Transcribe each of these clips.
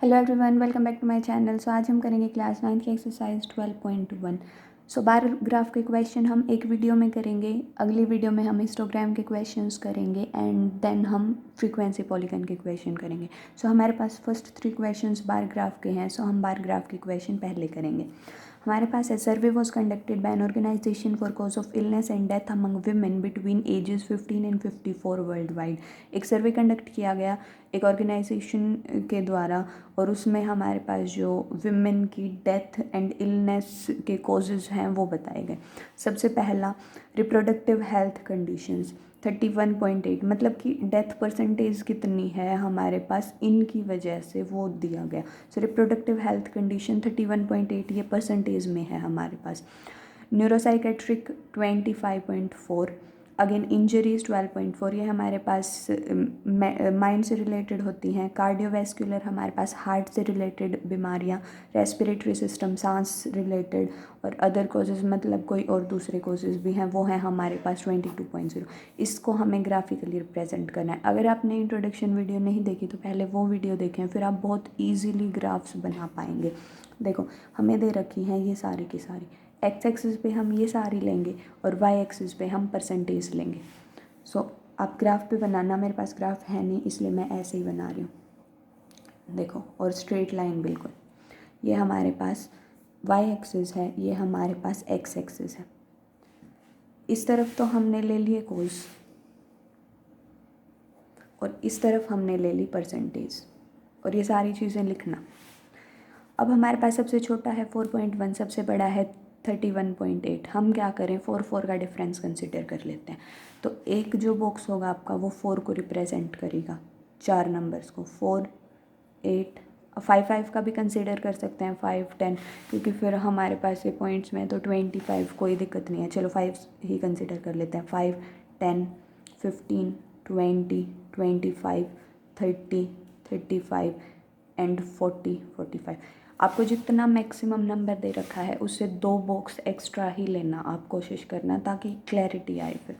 Hello everyone, welcome back to my channel. So आज हम करेंगे क्लास 9 की एक्सरसाइज 12.1। सो बार ग्राफ के क्वेश्चन हम एक वीडियो में करेंगे। अगली वीडियो में हम हिस्टोग्राम के क्वेश्चंस करेंगे एंड देन हम फ्रीक्वेंसी पॉलीगन के क्वेश्चन करेंगे। सो हमारे पास फर्स्ट 3 क्वेश्चंस बार ग्राफ के हैं। सो हम बार ग्राफ के क्वेश्चन पहले करेंगे। हमारे पास है survey was conducted by an organisation for cause of illness and death among women between ages 15 and 54 world wide. एक सर्वे कंडक्ट किया गया एक ऑर्गेनाइजेशन के द्वारा और उसमें हमारे पास जो विमेन की डेथ एंड इलनेस के कॉजेज़ हैं वो बताए गए। सबसे पहला रिप्रोडक्टिव हेल्थ कंडीशंस 31.8, मतलब कि डेथ परसेंटेज कितनी है हमारे पास इनकी वजह से वो दिया गया। सो रिप्रोडक्टिव हेल्थ कंडीशन 31.8 ये परसेंटेज में है हमारे पास। न्यूरोसाइकेट्रिक 25.4, अगेन इंजरीज 12.4, ये हमारे पास माइंड से रिलेटेड होती हैं। कार्डियोवैस्कुलर हमारे पास हार्ट से रिलेटेड बीमारियां, रेस्पिरेटरी सिस्टम सांस रिलेटेड, और अदर कॉजेज़ मतलब कोई और दूसरे कॉजेज़ भी हैं वो हैं हमारे पास 22.0। इसको हमें ग्राफिकली रिप्रेजेंट करना है। अगर आपने इंट्रोडक्शन वीडियो नहीं देखी तो पहले वो वीडियो देखें, फिर आप बहुत ईजीली ग्राफ्स बना पाएंगे। देखो हमें दे रखी हैं ये सारी की सारी, एक्स एक्सिस पे हम ये सारी लेंगे और वाई एक्सिस पे हम परसेंटेज लेंगे। सो आप ग्राफ पे बनाना, मेरे पास ग्राफ है नहीं इसलिए मैं ऐसे ही बना रही हूँ। देखो, और स्ट्रेट लाइन बिल्कुल, ये हमारे पास वाई एक्सिस है, ये हमारे पास एक्स एक्सिस है। इस तरफ तो हमने ले लिए कोस और इस तरफ हमने ले ली परसेंटेज, और ये सारी चीज़ें लिखना। अब हमारे पास सबसे छोटा है 4.1, सबसे बड़ा है 31.8। हम क्या करें, 4 का डिफरेंस कंसिडर कर लेते हैं। तो एक जो बॉक्स होगा आपका वो 4 को रिप्रेजेंट करेगा, 4 नंबर्स को, 4, 8, 5 का भी कंसिडर कर सकते हैं, 5, 10, क्योंकि फिर हमारे पास ये पॉइंट्स में तो 25 कोई दिक्कत नहीं है। चलो 5 ही कंसिडर कर लेते हैं। 5, 10, 15, 20, 25, 30, 35 एंड 40, 45। आपको जितना मैक्सिमम नंबर दे रखा है उससे 2 बॉक्स एक्स्ट्रा ही लेना आप कोशिश करना, ताकि क्लैरिटी आए फिर।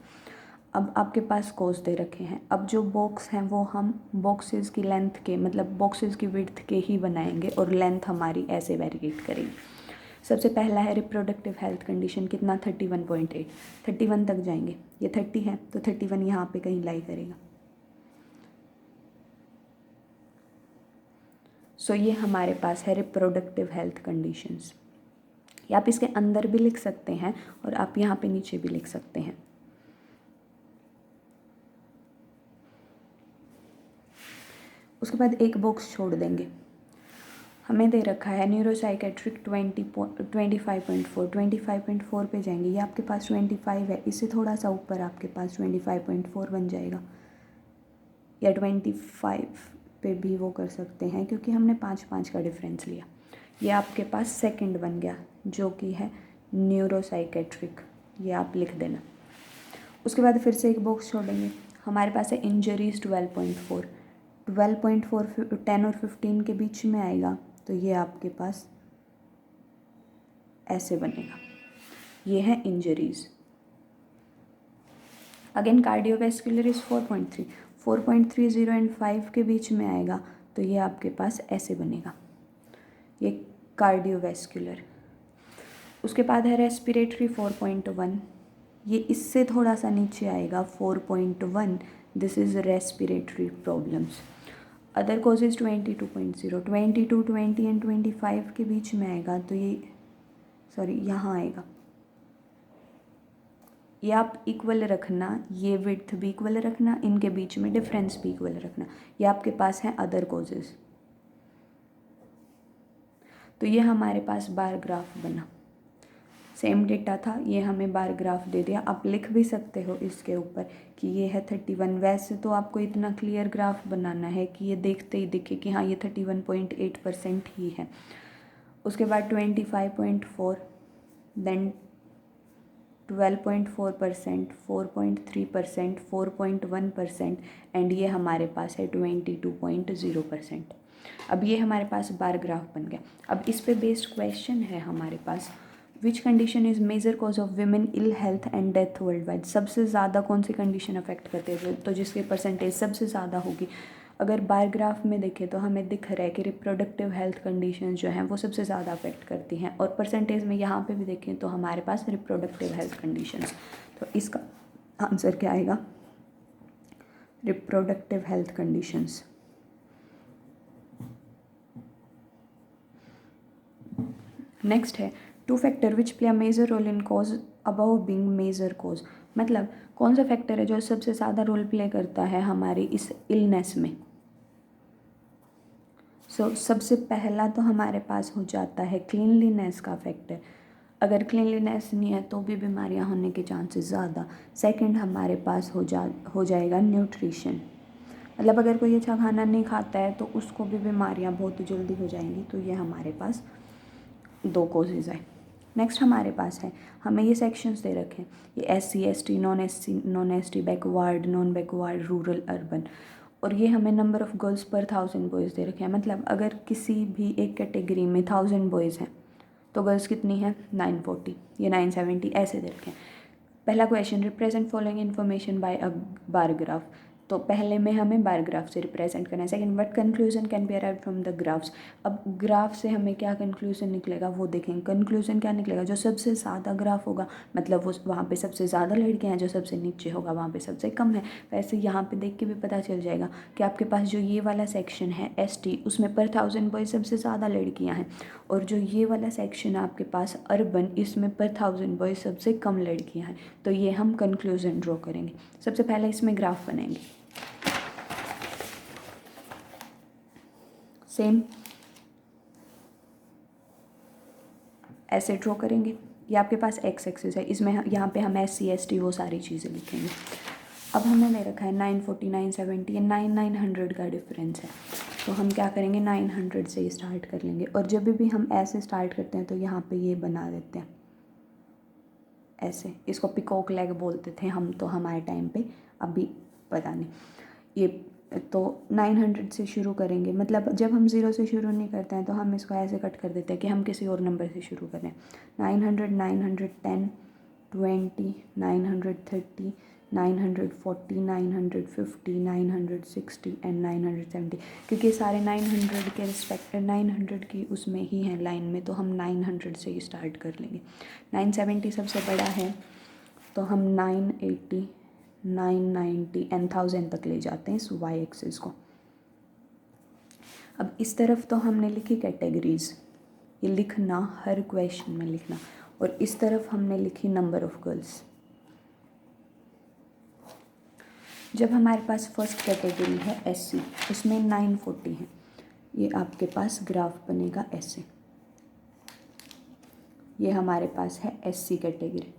अब आपके पास कोस दे रखे हैं। अब जो बॉक्स हैं वो हम बॉक्सेस की लेंथ के, मतलब बॉक्सेस की विड्थ के ही बनाएंगे और लेंथ हमारी ऐसे वेरिएट करेगी। सबसे पहला है रिप्रोडक्टिव हेल्थ कंडीशन, कितना 31.8, 31 तक जाएंगे। ये 30 है तो 31 यहाँ पे कहीं लाई करेगा। सो ये हमारे पास है रिप्रोडक्टिव हेल्थ कंडीशंस। या आप इसके अंदर भी लिख सकते हैं और आप यहाँ पे नीचे भी लिख सकते हैं। उसके बाद एक बॉक्स छोड़ देंगे। हमें दे रखा है न्यूरोसाइकेट्रिक 25.4 पे जाएंगे। ये आपके पास 25 है, इससे थोड़ा सा ऊपर आपके पास 25.4 बन जाएगा, या 25 पे भी वो कर सकते हैं क्योंकि हमने 5 का डिफरेंस लिया। ये आपके पास सेकंड बन गया जो कि है न्यूरोसाइकेट्रिक, ये आप लिख देना। उसके बाद फिर से एक बॉक्स छोड़ेंगे। हमारे पास है इंजरीज 12.4, 10 और 15 के बीच में आएगा तो ये आपके पास ऐसे बनेगा, ये है injuries. Again cardiovascular is 4.3, 4.30 and 5 के बीच में आएगा तो ये आपके पास ऐसे बनेगा, ये कार्डियोवैस्कुलर। उसके बाद है रेस्पिरेटरी 4.1, ये इससे थोड़ा सा नीचे आएगा 4.1, this is respiratory problems. Other causes 22.0, 22, 20 and 25 के बीच में आएगा तो ये यहाँ आएगा। ये आप इक्वल रखना, ये विड्थ भी इक्वल रखना, इनके बीच में डिफरेंस भी इक्वल रखना। ये आपके पास है अदर कॉजेज। तो ये हमारे पास बार ग्राफ बना, सेम डेटा था, ये हमें बार ग्राफ दे दिया। आप लिख भी सकते हो इसके ऊपर कि ये है 31। वैसे तो आपको इतना क्लियर ग्राफ बनाना है कि ये देखते ही दिखे कि हाँ ये 31.8% ही है। उसके बाद 25.4, देन 12.4%, 4.3%, 4.1% एंड ये हमारे पास है 22.0%। अब ये हमारे पास बार ग्राफ बन गया। अब इस पे बेस्ड क्वेश्चन है हमारे पास, which condition is major cause of women ill health and death worldwide. सबसे ज़्यादा कौन सी कंडीशन अफेक्ट करते हैं, तो जिसकी परसेंटेज सबसे ज़्यादा होगी। अगर बार ग्राफ में देखें तो हमें दिख रहा है कि रिप्रोडक्टिव हेल्थ कंडीशन जो हैं वो सबसे ज़्यादा अफेक्ट करती हैं, और परसेंटेज में यहाँ पे भी देखें तो हमारे पास रिप्रोडक्टिव हेल्थ कंडीशंस। तो इसका आंसर क्या आएगा? Reproductive health conditions. नेक्स्ट है two factor which play a major role in cause above being major cause. मतलब कौन सा फैक्टर है जो सबसे ज़्यादा रोल प्ले करता है हमारी इस इलनेस में। सबसे पहला तो हमारे पास हो जाता है क्लीनलीनेस का फैक्टर। अगर क्लीनलीनेस नहीं है तो भी बीमारियां होने के चांसेस ज़्यादा। सेकंड हमारे पास हो जाएगा न्यूट्रिशन। मतलब अगर कोई अच्छा खाना नहीं खाता है तो उसको भी बीमारियां बहुत जल्दी हो जाएंगी। तो ये हमारे पास 2 कॉजेज़ है। नेक्स्ट हमारे पास है, हमें ये सेक्शंस दे रखे हैं, ये SC ST non ST backward non backward rural urban, और ये हमें नंबर ऑफ़ गर्ल्स पर 1000 बॉयज़ दे रखे हैं। मतलब अगर किसी भी एक कैटेगरी में 1000 बॉयज़ हैं तो गर्ल्स कितनी है 940, ये 970 ऐसे दे रखे हैं। पहला question, represent following information bye अ बार ग्राफ। तो पहले में हमें बार ग्राफ से रिप्रेजेंट करना है। Second, what conclusion can be arrived from the graphs. अब ग्राफ से हमें क्या कंक्लूजन निकलेगा वो देखेंगे। कंक्लूजन क्या निकलेगा, जो सबसे ज़्यादा ग्राफ होगा मतलब वो वहाँ पे सबसे ज़्यादा लड़कियाँ हैं, जो सबसे नीचे होगा वहाँ पे सबसे कम है। वैसे यहाँ पे देख के भी पता चल जाएगा कि आपके पास जो ये वाला सेक्शन है ST, उसमें पर 1000 बॉयज सबसे ज़्यादा लड़कियाँ हैं, और जो ये वाला सेक्शन है आपके पास अर्बन, इसमें पर 1000 बॉयज सबसे कम लड़कियाँ हैं। तो ये हम कंक्लूजन ड्रॉ करेंगे। सबसे पहले इसमें ग्राफ बनाएंगे। सेम ऐसे ड्रॉ करेंगे। ये आपके पास एक्स एक्सिस है, इसमें यहाँ पे हम SC ST वो सारी चीज़ें लिखेंगे। अब हमने ले रखा है 940 970, 900 का डिफरेंस है। तो हम क्या करेंगे 900 से ही स्टार्ट कर लेंगे, और जब भी हम ऐसे स्टार्ट करते हैं तो यहाँ पे ये बना देते हैं ऐसे। इसको पिकॉक लेग बोलते थे हम तो हमारे टाइम पे, अभी पता नहीं। ये तो 900 से शुरू करेंगे, मतलब जब हम 0 से शुरू नहीं करते हैं तो हम इसको ऐसे कट कर देते हैं कि हम किसी और नंबर से शुरू करें। 900 910 20 930 940 950 960 एंड 970, क्योंकि सारे 900 के रिस्पेक्ट 900 की उसमें ही हैं लाइन में, तो हम 900 से ही स्टार्ट कर लेंगे। 970 सबसे बड़ा है तो हम 980 990 एंड 1000 तक ले जाते हैं इस Y एक्सिस को। अब इस तरफ तो हमने लिखी कैटेगरीज, ये लिखना हर क्वेश्चन में लिखना, और इस तरफ हमने लिखी नंबर ऑफ गर्ल्स। जब हमारे पास फर्स्ट कैटेगरी है SC, उसमें 940 है, ये आपके पास ग्राफ बनेगा ऐसे। ये हमारे पास है SC कैटेगरी।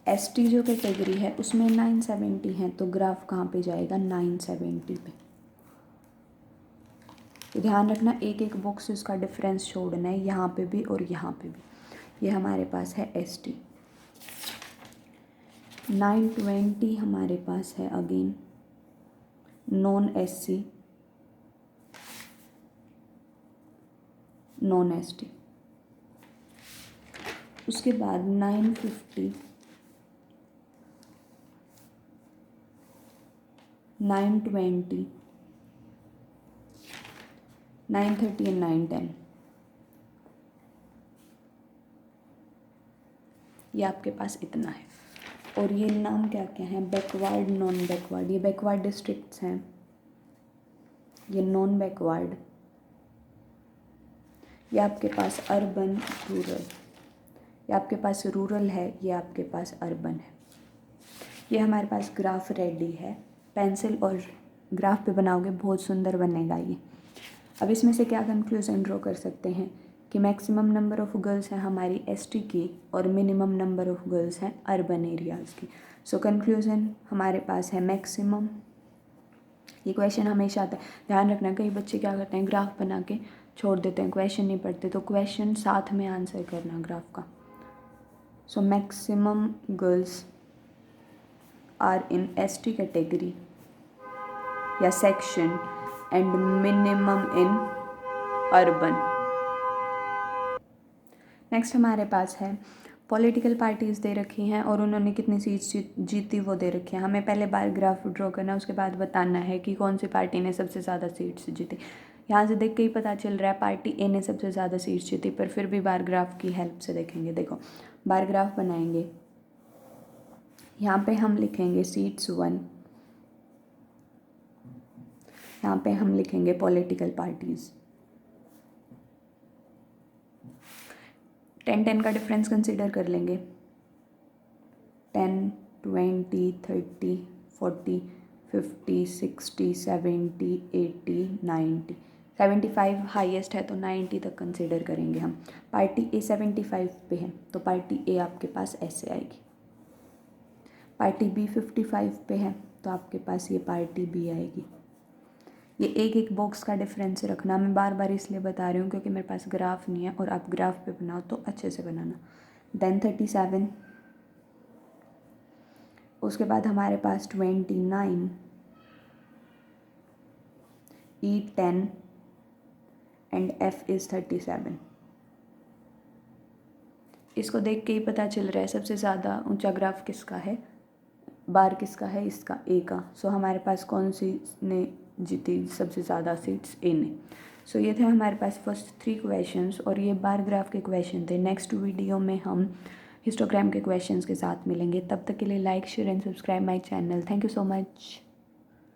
ST जो कैटेगरी है उसमें 970 है, तो ग्राफ कहाँ पे जाएगा 970 पे। तो ध्यान रखना एक एक बॉक्सेस का डिफरेंस छोड़ना है, यहाँ पे भी और यहाँ पे भी। ये हमारे पास है ST। 920 हमारे पास है again non SC non ST। उसके बाद 950 920 930 एंड 910, ये आपके पास इतना है। और ये नाम क्या क्या है, बैकवर्ड नॉन बैकवर्ड, ये बैकवर्ड डिस्ट्रिक्ट्स हैं, ये नॉन बैकवर्ड, ये आपके पास अर्बन रूरल, ये आपके पास रूरल है, ये आपके पास अर्बन है। ये हमारे पास ग्राफ रेडी है, पेंसिल और ग्राफ पे बनाओगे बहुत सुंदर बनेगा ये। अब इसमें से क्या कंक्लूजन ड्रॉ कर सकते हैं कि मैक्सिमम नंबर ऑफ़ गर्ल्स हैं हमारी ST की, और मिनिमम नंबर ऑफ़ गर्ल्स हैं अर्बन एरियाज़ की। सो कंक्लूजन हमारे पास है मैक्सिमम। ये क्वेश्चन हमेशा आता है, ध्यान रखना। कई बच्चे क्या करते हैं ग्राफ बना के छोड़ देते हैं, क्वेश्चन नहीं पढ़ते, तो क्वेश्चन साथ में आंसर करना ग्राफ का। So maximum girls are in ST category या section and minimum in urban. Next हमारे पास है पॉलिटिकल पार्टीज़ दे रखी हैं और उन्होंने कितनी सीट्स जीती वो दे रखी हैं। हमें पहले बार ग्राफ ड्रॉ करना है, उसके बाद बताना है कि कौन सी पार्टी ने सबसे ज़्यादा सीट्स जीती। यहाँ से देख के ही पता चल रहा है पार्टी ए ने सबसे ज़्यादा सीट्स जीती, पर फिर भी बार ग्राफ की हेल्प से देखेंगे। देखो बार ग्राफ बनाएंगे, यहाँ पे हम लिखेंगे सीट्स 1, यहाँ पे हम लिखेंगे पॉलिटिकल पार्टीज़। 10-10 का डिफरेंस कंसीडर कर लेंगे, 10, 20, 30, 40, 50, 60, 70, 80, 90, 75 हाईएस्ट है तो 90 तक कंसीडर करेंगे हम। पार्टी ए 75 पे है तो पार्टी ए आपके पास ऐसे आएगी। पार्टी बी 55 पे है तो आपके पास ये पार्टी बी आएगी। ये एक एक बॉक्स का डिफरेंस रखना, मैं बार बार इसलिए बता रही हूँ क्योंकि मेरे पास ग्राफ नहीं है और आप ग्राफ पे बनाओ तो अच्छे से बनाना। देन 37, उसके बाद हमारे पास 29, E 10 एंड F इज़ 37। इसको देख के ही पता चल रहा है सबसे ज़्यादा ऊंचा ग्राफ किसका है, बार किसका है, इसका ए का। सो हमारे पास कौन सी ने जीती सबसे ज़्यादा सीट्स, ए ने। सो ये थे हमारे पास फर्स्ट 3 क्वेश्चंस और ये बार ग्राफ के क्वेश्चन थे। नेक्स्ट वीडियो में हम हिस्टोग्राम के क्वेश्चंस के साथ मिलेंगे। तब तक के लिए like share and subscribe my channel. Thank you so much.